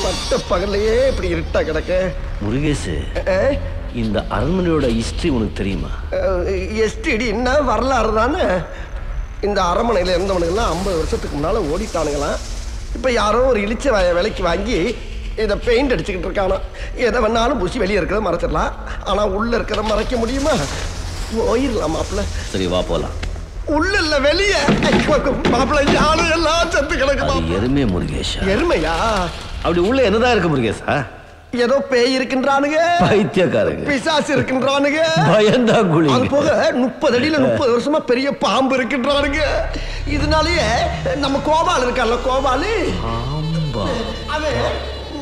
மட்ட பகல்லையே இப்படி இருட்டா கிடக்க. முருகேஷ், இந்த அரண்மனையோட ஹிஸ்டரி உனக்கு தெரியுமா? எஸ்டிடி என்ன வரலாறு தானே. இந்த அரண்மனையில் இருந்தவனுங்கெல்லாம் 50 வருஷத்துக்கு முன்னால் ஓடிட்டானுங்களாம். இப்போ யாரோ ஒரு இழிச்ச விலைக்கு வாங்கி இதை பெயிண்ட் அடிச்சுக்கிட்டு இருக்கானா. எதை வேணாலும் பூசி வெளியே இருக்கிறத மறைச்சிடலாம், ஆனால் உள்ளே இருக்கிறத மறைக்க முடியுமா? போயிடலாம் மாப்பிள்ள. சரி வா போலாம். உள்ள இல்ல வெளியே மாப்பிள்ள. யாரும் எல்லாம் செத்து கிடக்கு. எருமை முருகேஷ். எருமையா? அப்படி உள்ள என்னதான் இருக்கு முருகேஷா? ஏதோ பேய் இருக்கின்றானுங்க, பைத்தியக்காரங்க, பிசாசு இருக்கின்றானுங்க, பயந்தா குழி. அது போக 30 அடியில 30 வருஷமா பெரிய பாம்பு இருக்கின்றானுங்க. இதனாலயே நம்ம கோபால் இருக்கான்ல, கோபாலு அவன்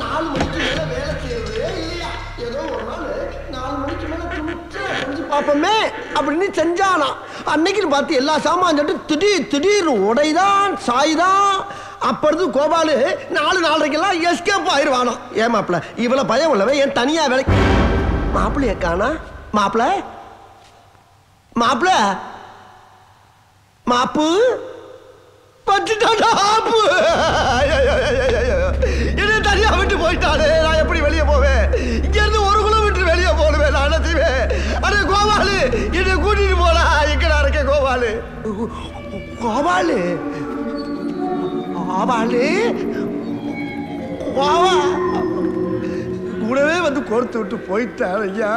4 மணிக்கு மேல வேலை செய்யறது இல்லையா. ஏதோ ஒரு நாள் 4 மணிக்கு மேல செஞ்சு பார்ப்போமே அப்படின்னு செஞ்சானா. அன்னைக்குன்னு பார்த்து எல்லா சாமான் சொல்லிட்டு திடீர்னு உடைதான் சாய்தான். அப்பொழுது கோபாலு 4:30க்கெல்லாம் எஸ்கேப் ஆயிடுவானா. ஏன் மாப்பிள்ள இவ்வளவு பயம் உள்ளவன் ஏன் தனியா வேலை? மாப்பிள்ளைய காணா. மாப்பிள்ள மாப்பிள்ள மாப்பு பச்சுட்டாடா. ஆப்பு என்ன தனியா விட்டு போயிட்டானே. நான் எப்படி வெளியே போவேன்? இங்க இருந்து 1 கிலோமீட்டர் வெளியே போடுவேன். நான் என்ன செய்வேன்? அடே கோபாலு என்னை கூட்டிட்டு போனா. எங்கடா இருக்க கோபாலு? கோபாலு கோபாலு கூடவே வந்து கொடுத்து விட்டு போயிட்டார் ஐயா.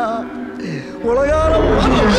உலகாரம் கோபாலு